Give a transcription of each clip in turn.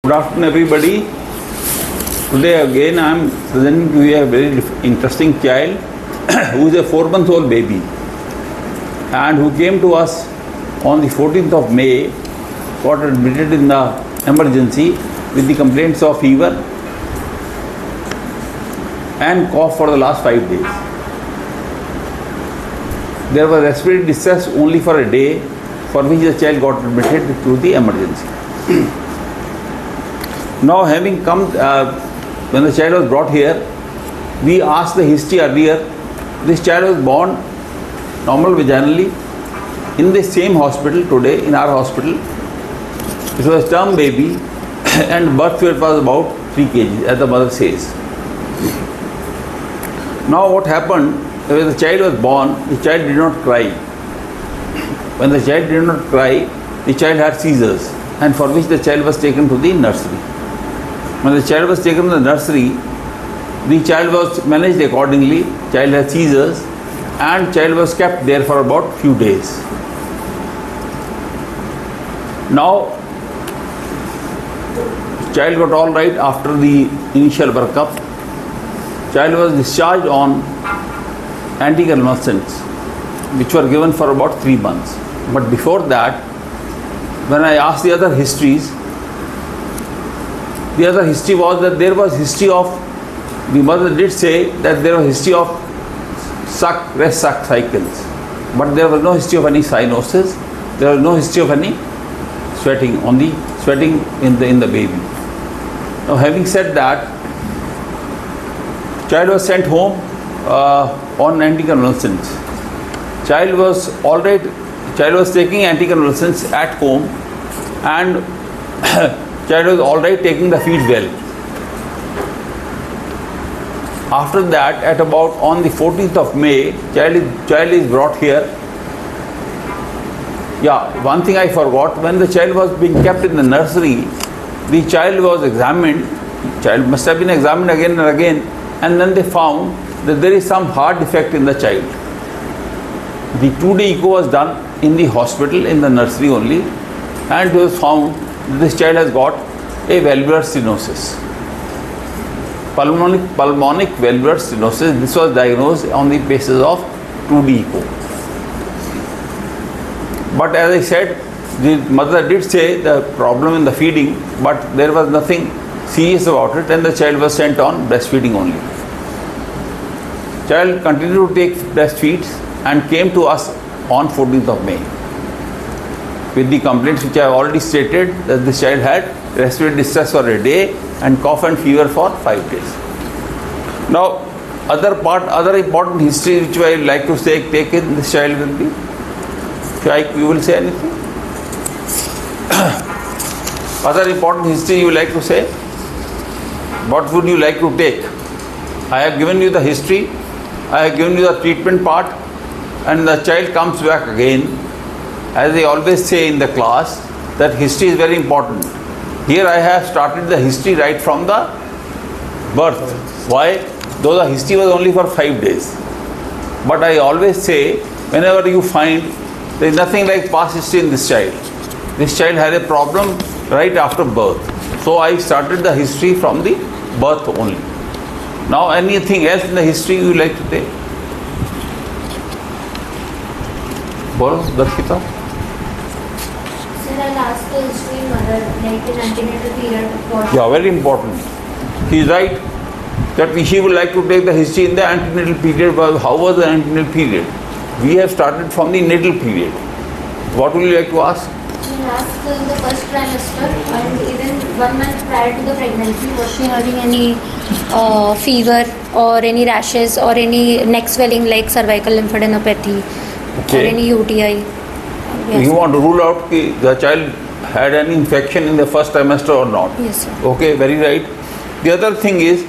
Good afternoon, everybody. Today again I am presenting to you a very interesting child who is a 4-month-old baby and who came to us on the 14th of May, got admitted in the emergency with the complaints of fever and cough for the last 5 days. There was respiratory distress only for a day, for which the child got admitted to the emergency. Now, having come, when the child was brought here, we asked the history earlier. This child was born normal vaginally in the same hospital today, in our hospital. It was a term baby and birth weight was about 3 kg, as the mother says. Now, what happened, when the child was born, the child did not cry. When the child did not cry, the child had seizures, and for which the child was taken to the nursery. When the child was taken to the nursery, the child was managed accordingly. Child had seizures, and child was kept there for about few days. Now, child got all right after the initial workup. Child was discharged on anticonvulsants, which were given for about 3 months. But before that, when I asked the other histories, the other history was that there was history of, the mother did say that there was history of rest suck cycles, but there was no history of any cyanosis, there was no history of any sweating in the baby. Now, having said that, child was sent home on anticonvulsants. Child was all right. Child was taking anticonvulsants at home, and child was all right, taking the feed well. After that, at about on the 14th of May, child is brought here. Yeah, one thing I forgot, when the child was being kept in the nursery, the child was examined. Child must have been examined again and again, and then they found that there is some heart defect in the child. The 2D echo was done in the hospital, in the nursery only, and it was found that this child has got a valvular stenosis, pulmonic valvular stenosis. This was diagnosed on the basis of 2D echo. But as I said, the mother did say the problem in the feeding, but there was nothing serious about it, and the child was sent on breastfeeding only. Child continued to take breastfeeds and came to us on 14th of May with the complaints which I have already stated, that this child had respiratory distress for a day and cough and fever for 5 days. Now, other important history which I would like to take in this child will be, you will say anything? Other important history you would like to say? What would you like to take? I have given you the history, I have given you the treatment part, and the child comes back again. As I always say in the class, that history is very important. Here I have started the history right from the birth. Why? Though the history was only for 5 days. But I always say, whenever you find there is nothing like past history in this child. This child had a problem right after birth. So I started the history from the birth only. Now, anything else in the history you like to take? Bolo, Darshita. Sir, I'll ask the history mother, like in antenatal period. Yeah, very important. He is right that she would like to take the history in the antenatal period. How was the antenatal period? We have started from the natal period. What would you like to ask? I'll ask in the first trimester and even 1 month prior to the pregnancy, was she having any fever or any rashes or any neck swelling like cervical lymphadenopathy? Okay. Or any UTI? Yes. You want to rule out the child had any infection in the first trimester or not? Yes, sir. Okay, very right. The other thing is,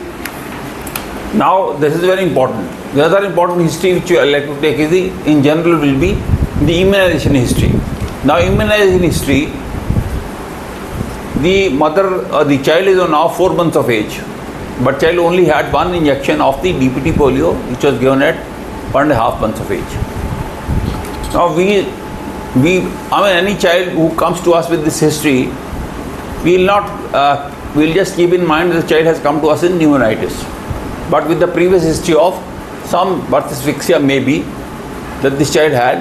now this is very important. The other important history which I like to take is in general will be the immunization history. Now, immunization history, the child is now 4 months of age, but child only had 1 injection of the DPT polio, which was given at 1.5 months of age. Now, any child who comes to us with this history, we will not, we will just keep in mind that the child has come to us in pneumonitis. But with the previous history of some birth asphyxia maybe that this child had,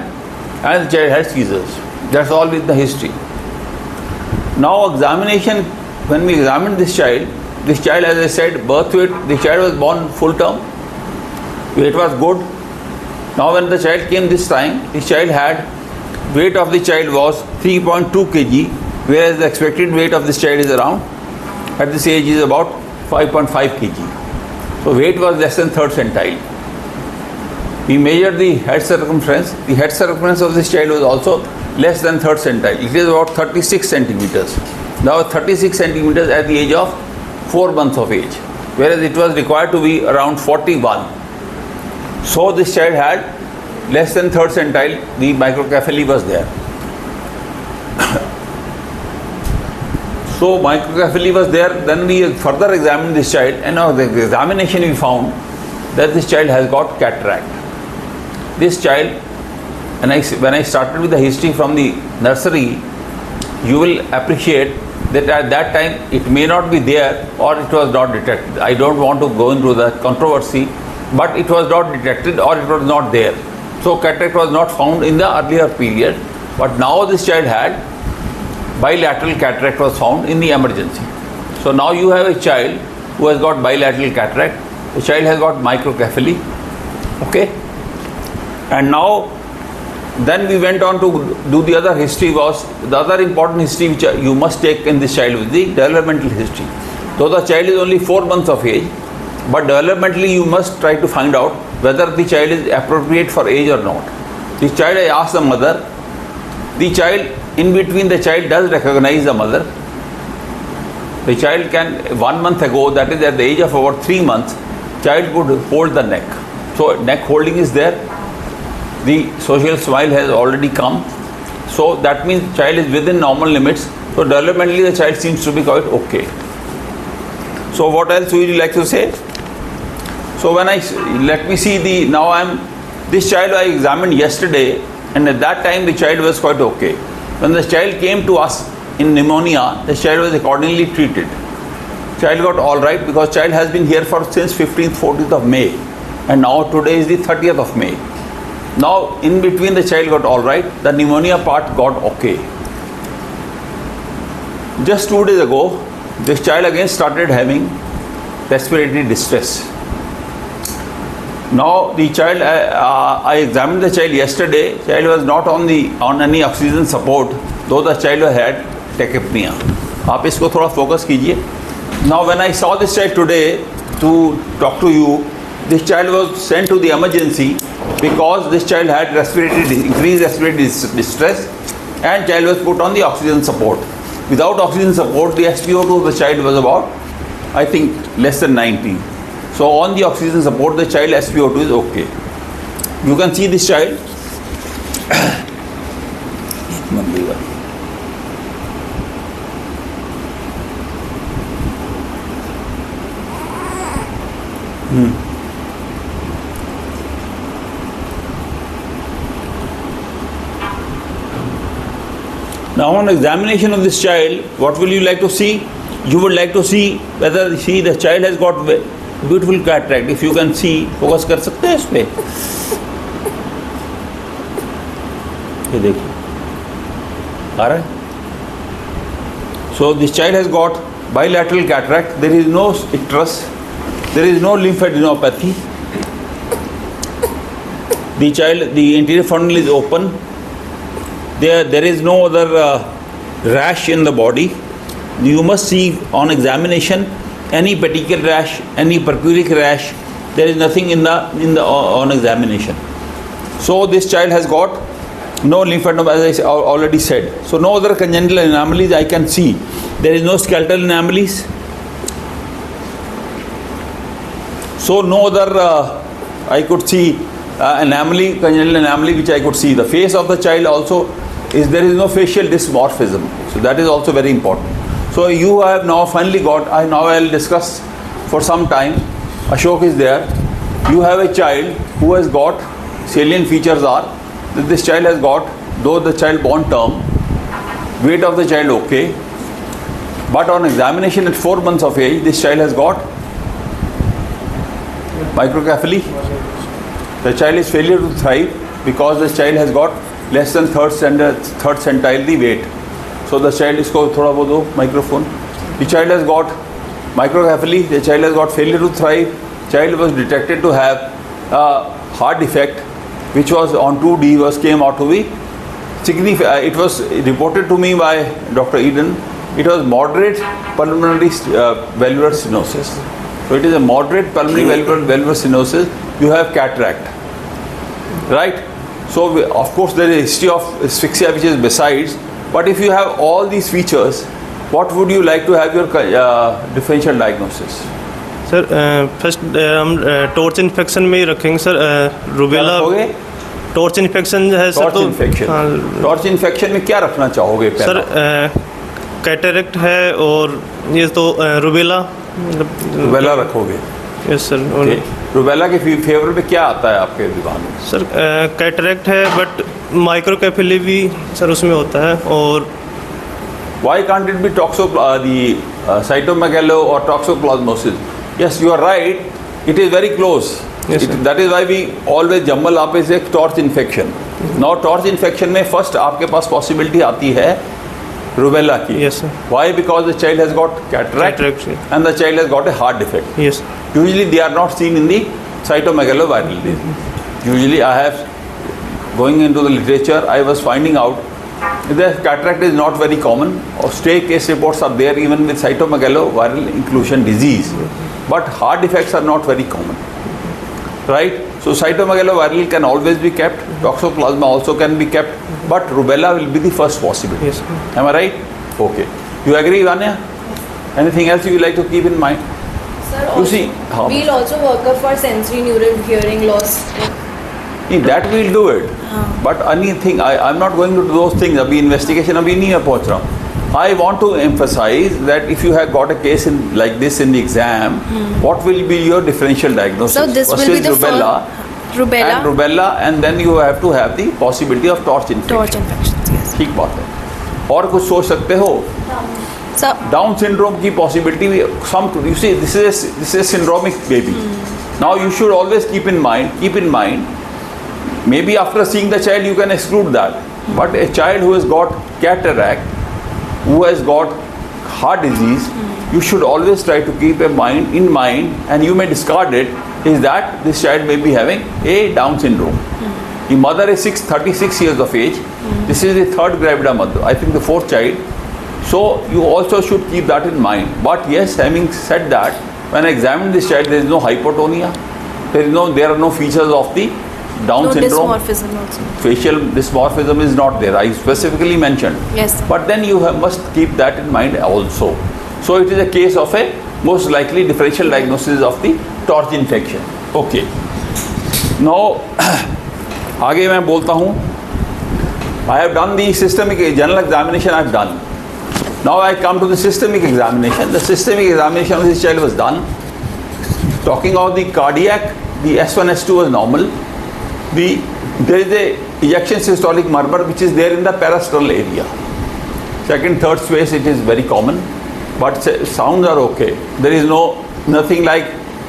and the child had seizures. That's all with the history. Now examination, when we examined this child, as I said, birth weight, the child was born full term, weight was good. Now when the child came this time, the child had, weight of the child was 3.2 kg, whereas the expected weight of this child is around, at this age is about 5.5 kg. So weight was less than third centile. We measured the head circumference. The head circumference of this child was also less than third centile. It is about 36 centimeters. Now 36 centimeters at the age of 4 months of age, whereas it was required to be around 41. So this child had less than third centile, the microcephaly was there. So microcephaly was there, then we further examined this child, and now the examination we found that this child has got cataract. This child, and when I started with the history from the nursery, you will appreciate that at that time it may not be there or it was not detected. I don't want to go into the controversy, but it was not detected or it was not there. So cataract was not found in the earlier period, but now this child had bilateral cataract was found in the emergency. So now you have a child who has got bilateral cataract, the child has got microcephaly, okay? And now then we went on to do the other history. Was the other important history which you must take in this child with the developmental history. Though the child is only 4 months of age, but developmentally you must try to find out whether the child is appropriate for age or not. The child, I asked the mother, the child, in between the child does recognize the mother. The child can, 1 month ago, that is at the age of about 3 months, child could hold the neck. So neck holding is there. The social smile has already come. So that means child is within normal limits. So developmentally the child seems to be quite okay. So what else would you like to say? So when let me see this child I examined yesterday, and at that time the child was quite okay. When the child came to us in pneumonia, the child was accordingly treated. Child got all right because child has been here since 15th, 14th of May, and now today is the 30th of May. Now in between the child got all right, the pneumonia part got okay. Just 2 days ago, this child again started having respiratory distress. Now the child, I examined the child yesterday. Child was not on any oxygen support, though the child had tachypnea. आप इसको थोड़ा focus कीजिए. Now when I saw this child today to talk to you, this child was sent to the emergency because this child had increased respiratory distress, and child was put on the oxygen support. Without oxygen support, the SpO2 of the child was about, I think, less than 90. So on the oxygen support, the child SpO2 is okay. You can see this child. Now on examination of this child, what will you like to see? You would like to see whether the child has got beautiful cataract. If you can see, focus कर सकते हैं इस पे. ये देखिए, आ रहा है? So this child has got bilateral cataract. There is no icterus. There is no lymphadenopathy. The child, the anterior funnel is open. There is no other rash in the body. You must see on examination any petechial rash, any purpuric rash. There is nothing on examination. So this child has got no lymphadenopathy, as I already said. So no other congenital anomalies I can see. There is no skeletal anomalies. So no other I could see congenital anomaly which I could see. The face of the child also there is no facial dysmorphism. So that is also very important. So you have now finally got, I'll discuss for some time. Ashok is there. You have a child who has got, salient features are that this child has got, though the child born term, weight of the child okay, But on examination at 4 months of age, this child has got microcephaly. The child is failure to thrive because the child has got less than third centile the weight. So the child is called thoda bodo microphone. The child has got microcephaly. The child has got failure to thrive. Child was detected to have a heart defect, which was on 2D came out to be significant. It was reported to me by Dr. Eden. It was moderate pulmonary valvular stenosis. So it is a moderate pulmonary valvular stenosis. You have cataract, right? So of course there is a history of asphyxia which is besides. But if you have all these features, what would you like to have your differential diagnosis? Sir first हम torch infection में ही रखेंगे sir rubella torch infection है sir तो torch infection में क्या रखना चाहोगे sir cataract है और ये तो रूबेला रखोगे यस सर रूबेला के फेवर में क्या आता है आपके दिमाग में सर कैटरेक्ट है बट माइक्रोकेफेली भी सर उसमें होता है और why can't it be cytomegalo or toxoplasmosis? Yes, you are right. It is very close. Yes, that is why we always jumble up is a torch infection. Now torch infection में first आपके पास possibility आती है rubella की. Yes, sir. Why? Because the child has got cataract and the child has got a heart defect. Yes. Usually they are not seen in the cytomegaloviral disease. Usually I have, going into the literature, I was finding out the cataract is not very common. Or stray case reports are there even with cytomegaloviral inclusion disease. But heart defects are not very common. Right? So cytomegaloviral can always be kept. Toxoplasma also can be kept. But rubella will be the first possibility. Yes. Am I right? Okay. You agree, Vanya? Anything else you would like to keep in mind? Sir, you see, we'll also work up for sensory neural hearing loss. That we'll do it. But anything, I'm not going to do those things. Abhi investigation abhi nahi hai pahunch raha. I want to emphasize that if you have got a case like this in the exam, what will be your differential diagnosis? So this will be the rubella, and then you have to have the possibility of torch infection. Torch infections, yes. ठीक बात है. और कुछ सोच सकते हो? So, Down syndrome की possibility some, you see, this is a syndromic baby. Now you should always keep in mind, maybe after seeing the child you can exclude that. But a child who has got cataract, who has got heart disease, you should always try to keep in mind, and you may discard it, is that this child may be having a Down syndrome. The mother is 36 years of age. This is the third gravida mother, I think the fourth child. So you also should keep that in mind. But yes, having said that, when I examine this child, there is no hypotonia. There are no features of the Down syndrome. Dysmorphism also. Facial dysmorphism is not there. I specifically mentioned. Yes. But then you must keep that in mind also. So it is a case of a most likely differential diagnosis of the torch infection. Okay. Now, आगे मैं बोलता हूँ. I have done the systemic general examination. I have done. Now I come to the systemic examination. The systemic examination of this child was done. Talking about the cardiac, the S1, S2 was normal. There is a ejection systolic murmur which is there in the parasternal area. Second, third space it is very common, but sounds are okay. There is nothing like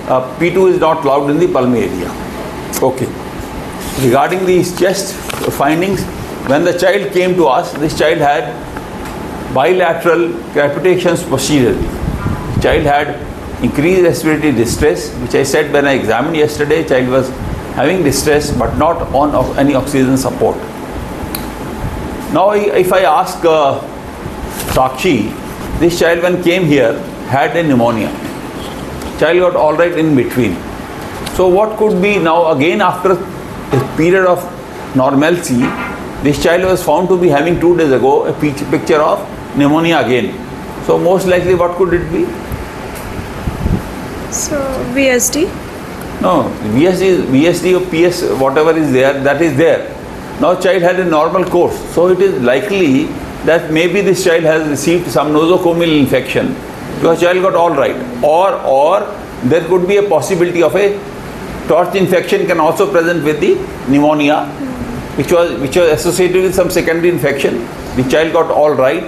P2 is not loud in the pulmonary area. Okay. Regarding these chest findings, when the child came to us, this child had bilateral crepitations posteriorly. Child had increased respiratory distress, which I said when I examined yesterday, child was having distress but not on any oxygen support. Now if I ask Sakshi, this child when came here had a pneumonia. Child got all right in between. So what could be now again after a period of normalcy, this child was found to be having 2 days ago a picture of pneumonia again. So most likely what could it be? So VSD? No, VSD or PS, whatever is there, that is there. Now child had a normal course. So it is likely that maybe this child has received some nosocomial infection because child got all right. Or there could be a possibility of a torch infection can also present with the pneumonia, which was associated with some secondary infection. The child got all right.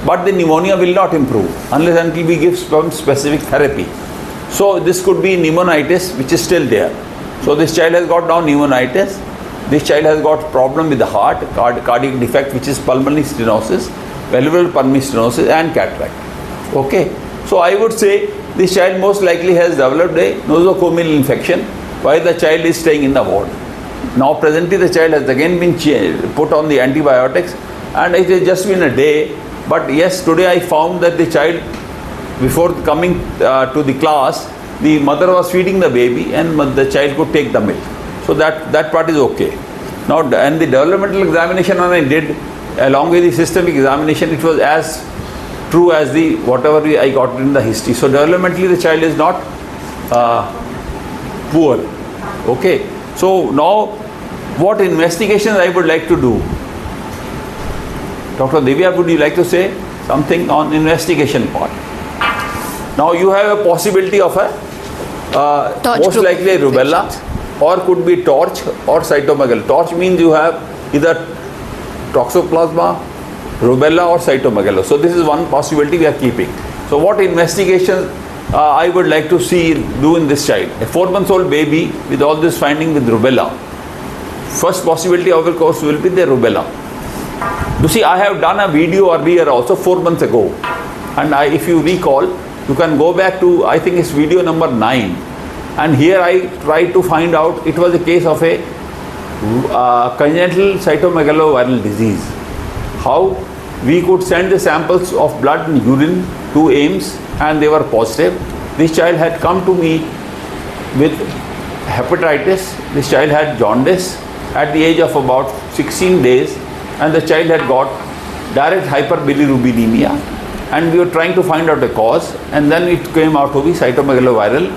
but the pneumonia will not improve unless until we give some specific therapy. So this could be pneumonitis which is still there. So this child has got now pneumonitis. This child has got problem with the heart, cardiac defect which is pulmonary stenosis, valvular pulmonary stenosis and cataract. Okay. So I would say this child most likely has developed a nosocomial infection while the child is staying in the ward. Now presently the child has again been put on the antibiotics and it has just been a day. But yes, today I found that the child, before coming to the class, the mother was feeding the baby and the child could take the milk. So that part is okay. Now, and the developmental examination when I did along with the systemic examination, it was as true as the whatever I got in the history. So developmentally the child is not poor. Okay. So now what investigations I would like to do? Dr. Divya, would you like to say something on investigation part? Now you have a possibility of a most likely a rubella, or could be torch or cytomegalo. Torch means you have either toxoplasma, rubella or cytomegalo. So this is one possibility we are keeping. So what investigations I would like to see do in this child? A 4-month-old baby with all this finding with rubella. First possibility of course will be the rubella. You see, I have done a video earlier also 4 months ago, and if you recall, you can go back to, I think it's video number 9, and here I tried to find out, it was a case of a congenital cytomegaloviral disease. How we could send the samples of blood and urine to AIMS and they were positive. This child had come to me with hepatitis, this child had jaundice at the age of about 16 days, and the child had got direct hyperbilirubinemia, and we were trying to find out the cause, and then it came out to be cytomegaloviral.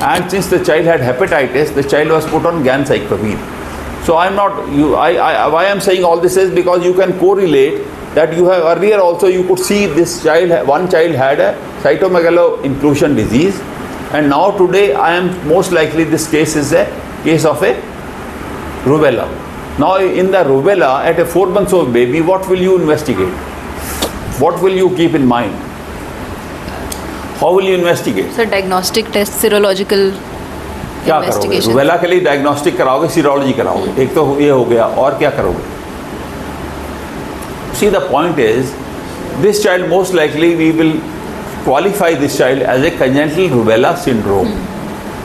And since the child had hepatitis, the child was put on ganciclovir. So I am not, why I am saying all this is because you can correlate that you have earlier also you could see this child, one child had a cytomegalo inclusion disease, and now today I am most likely this case is a case of a rubella. Now in the rubella at a 4-month-old baby, what will you investigate? What will you keep in mind? How will you investigate? So diagnostic test, serological क्या करोगे? Rubella के लिए diagnostic कराओगे, serology कराओगे, एक तो ये हो गया, और क्या करोगे? See, the point is, this child most likely we will qualify this child as a congenital rubella syndrome.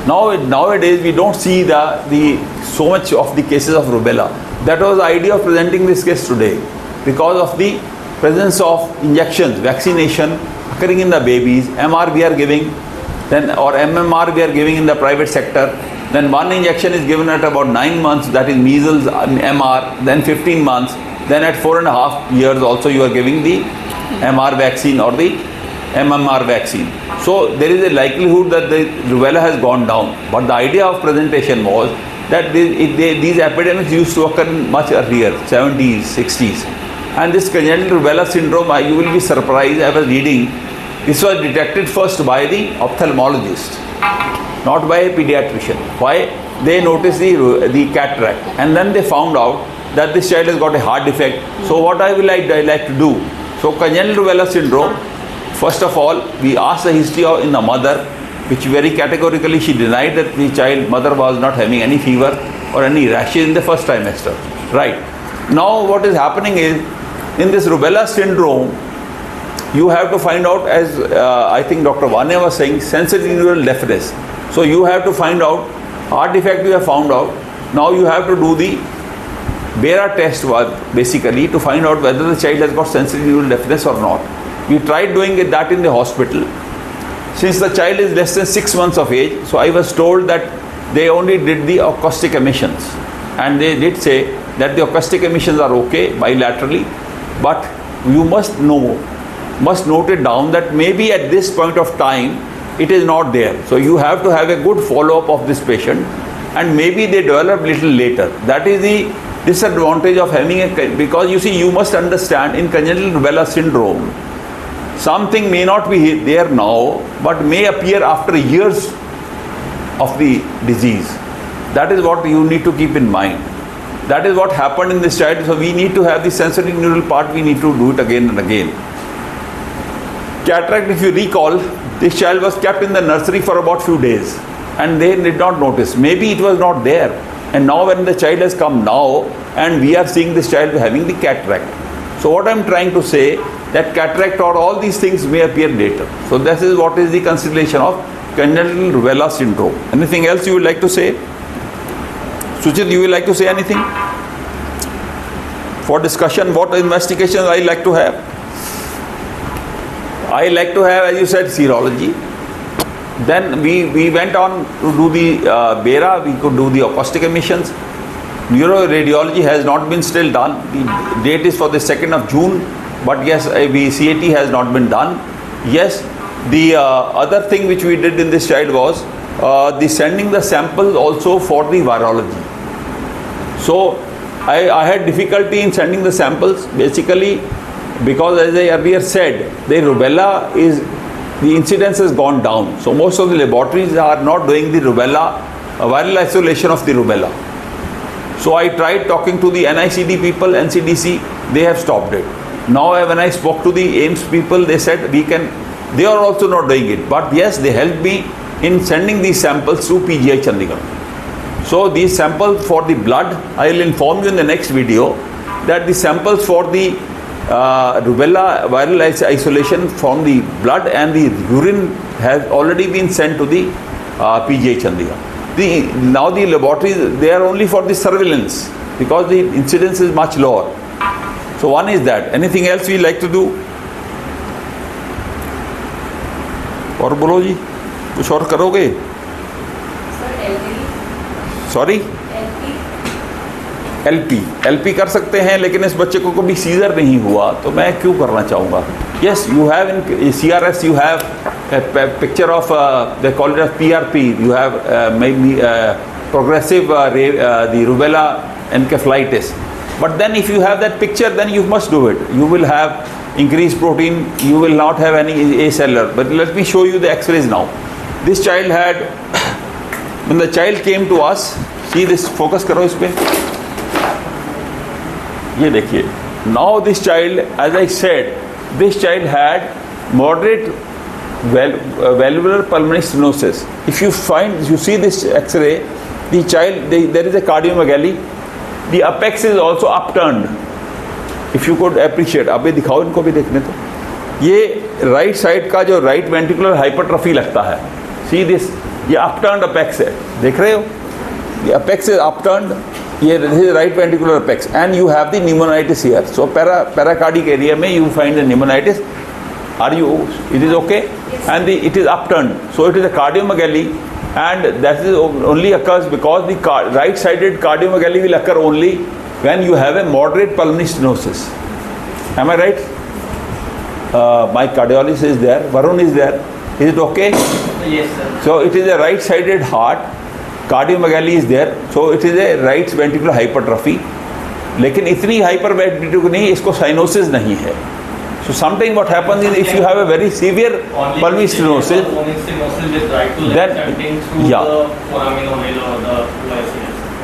Nowadays we don't see the so much of the cases of rubella. That was the idea of presenting this case today, because of the presence of injections, vaccination occurring in the babies. MR we are giving, then or MMR we are giving in the private sector. Then one injection is given at about 9 months, that is measles and MR, then 15 months, then at 4.5 years also you are giving the MR vaccine or the MMR vaccine. So there is a likelihood that the rubella has gone down. But the idea of presentation was that these epidemics used to occur much earlier, 70s, 60s. And this congenital rubella syndrome, you will be surprised, I was reading, this was detected first by the ophthalmologist, not by a pediatrician. Why? They noticed the cataract, and then they found out that this child has got a heart defect. So what I like to do? So congenital rubella syndrome, first of all, we asked the history in the mother, which very categorically she denied that the mother was not having any fever or any rashes in the first trimester. Right. Now what is happening is, in this rubella syndrome, you have to find out, as I think Dr. Vane was saying, sensory neural deafness. So you have to find out, heart defect you have found out, now you have to do the Bera test basically to find out whether the child has got sensory neural deafness or not. We tried doing that in the hospital. Since the child is less than 6 months of age, so I was told that they only did the acoustic emissions, and they did say that the acoustic emissions are okay bilaterally, but you must note it down that maybe at this point of time it is not there. So you have to have a good follow-up of this patient, and maybe they develop little later. That is the disadvantage of having because you see, you must understand, in congenital rubella syndrome, something may not be there now, but may appear after years of the disease. That is what you need to keep in mind. That is what happened in this child. So we need to have the sensory neural part, we need to do it again and again. cataract, if you recall, this child was kept in the nursery for about few days and they did not notice. Maybe it was not there. And now when the child has come now and we are seeing this child having the cataract. So what I am trying to say, that cataract or all these things may appear later. So this is what is the consideration of congenital rubella syndrome. Anything else you would like to say? Suchit, you would like to say anything? For discussion, what investigations I like to have? I like to have, as you said, serology. Then we went on to do the BERA, we could do the acoustic emissions. Neuroradiology has not been still done. The date is for the 2nd of June, but yes, CAT has not been done. Yes, the other thing which we did in this child was the sending the samples also for the virology. So I had difficulty in sending the samples basically because, as I earlier said, the rubella is, the incidence has gone down. So most of the laboratories are not doing the rubella, viral isolation of the rubella. So I tried talking to the NICD people, NCDC, they have stopped it. Now when I spoke to the AIMS people, they said they are also not doing it. But yes, they helped me in sending these samples to PGI Chandigarh. So these samples for the blood, I will inform you in the next video that the samples for the rubella viral isolation from the blood and the urine has already been sent to the PGI Chandigarh. Now the laboratories, they are only for the surveillance because the incidence is much lower. So one is that. Anything else we like to do? और बोलो जी, कुछ और करोगे? Sorry, LP कर सकते हैं, लेकिन इस बच्चे को कभी सीजर नहीं हुआ तो मैं क्यों करना चाहूँगा? Yes, you have in CRS, you have a picture of they call it as PRP. You have maybe progressive the rubella encephalitis. But then if you have that picture, then you must do it. You will have increased protein. You will not have any acellular. But let me show you the X-rays now. This child had, when the child came to us, see this, focus करो इस पे. ये देखिए. Now this child, as I said, this child had moderate valvular pulmonary stenosis. If you see this X-ray, the child, there is a cardiomegaly. The apex is also upturned. If you could appreciate, अबे दिखाओ इनको भी देखने तो. ये right side का जो right ventricular hypertrophy लगता है. See this, ये upturned apex है. देख रहे हो? The apex is upturned. This is right ventricular apex, and you have the pneumonitis here. So paracardic area में you find the pneumonitis. It is okay? Yes. And it is upturned. So it is a cardiomegaly, and that is only occurs because the right-sided cardiomegaly will occur only when you have a moderate pulmonary stenosis. Am I right? My cardiologist is there. Varun is there. Is it okay? Yes, sir. So it is a right-sided heart. Cardiomegaly is there, so it is a right ventricular hypertrophy. लेकिन इतनी hyperventricular नहीं, इसको cyanosis नहीं है. So sometimes what happens is if you have a very severe pulmonary stenosis, then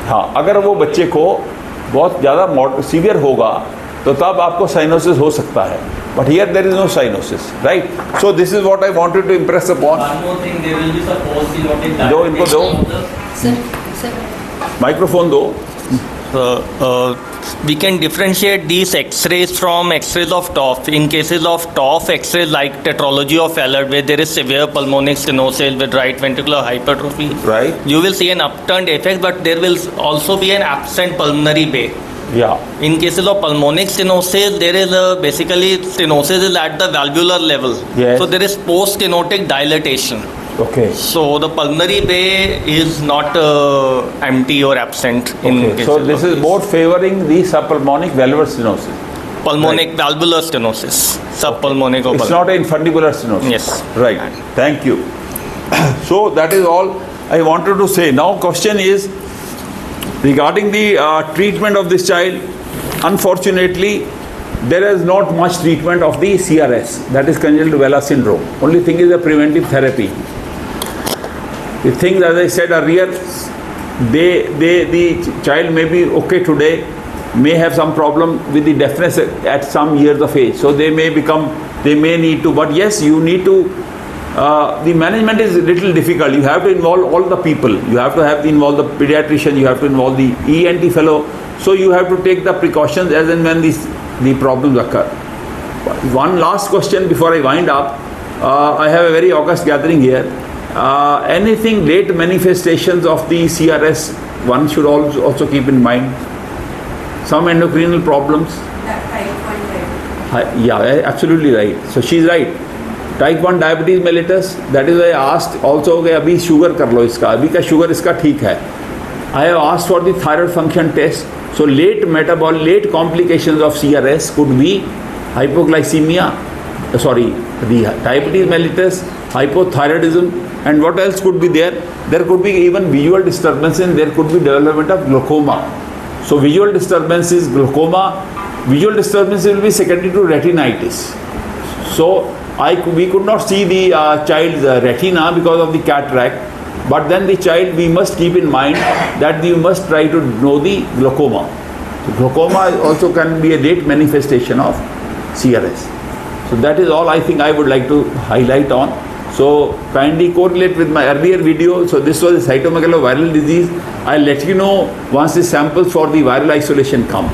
हाँ, अगर वो बच्चे को बहुत ज़्यादा सीवियर होगा तो तब आपको साइनोसिस हो सकता है. But here there is no cyanosis, right? So this is what I wanted to impress upon. One more thing, there will be some post-synoptic दो इनको दो. Sir. माइक्रोफोन दो. We can differentiate these X-rays from X-rays of TOF. In cases of TOF X-rays like tetralogy of Fallot, where there is severe pulmonic stenosis with right ventricular hypertrophy, Right. you will see an upturned effect, but there will also be an absent pulmonary bay. Yeah. In cases of pulmonic stenosis, there is basically stenosis is at the valvular level. Yes. So there is post-stenotic dilatation. Okay. So the pulmonary bay is not empty or absent in Okay. cases So of this is more favoring the subpulmonic valvular stenosis. pulmonic valvular stenosis, subpulmonic or It's pulmonic. not infundibular stenosis. Yes. Right. Thank you. So that is all I wanted to say. Now question is regarding the treatment of this child. Unfortunately, there is not much treatment of the CRS, that is congenital rubella syndrome. Only thing is a preventive therapy. The things, as I said earlier, the child may be okay today, may have some problem with the deafness at some years of age. So they may become they may need to, but yes, you need to, the management is a little difficult. You have to involve all the people. You have to involve the pediatrician, you have to involve the ENT fellow. So you have to take the precautions as and when the problems occur. One last question before I wind up. I have a very august gathering here. Anything late manifestations of the CRS one should also keep in mind? Some endocrinal problems? Yeah, absolutely right. So she's right. Type 1 diabetes mellitus, that is why I asked also कि अभी sugar कर लो इसका, अभी का sugar इसका ठीक है. I have asked for the thyroid function test. So late complications of CRS could be hypoglycemia, the diabetes mellitus, hypothyroidism, and what else could be there? There could be even visual disturbance and there could be development of glaucoma. So visual disturbance is glaucoma. Visual disturbance will be secondary to retinitis. So we could not see the child's retina because of the cataract. But then the child, we must keep in mind that we must try to know the glaucoma. So glaucoma also can be a late manifestation of CRS. So that is all I think I would like to highlight on. So kindly correlate with my earlier video. So this was a cytomegaloviral disease. I'll let you know once the samples for the viral isolation come.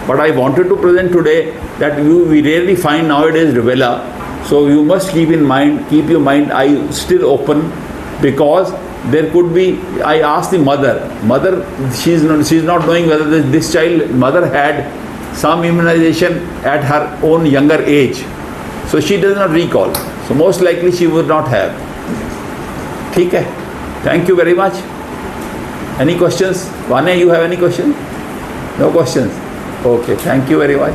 But I wanted to present today that we rarely find nowadays rubella. So you must keep your mind eye still open, because there could be, I asked the mother, she's not knowing whether this child, mother had some immunization at her own younger age. So she does not recall. So most likely she would not have. ठीक है. Thank you very much. Any questions? Vane, you have any question? No questions? Okay, thank you very much.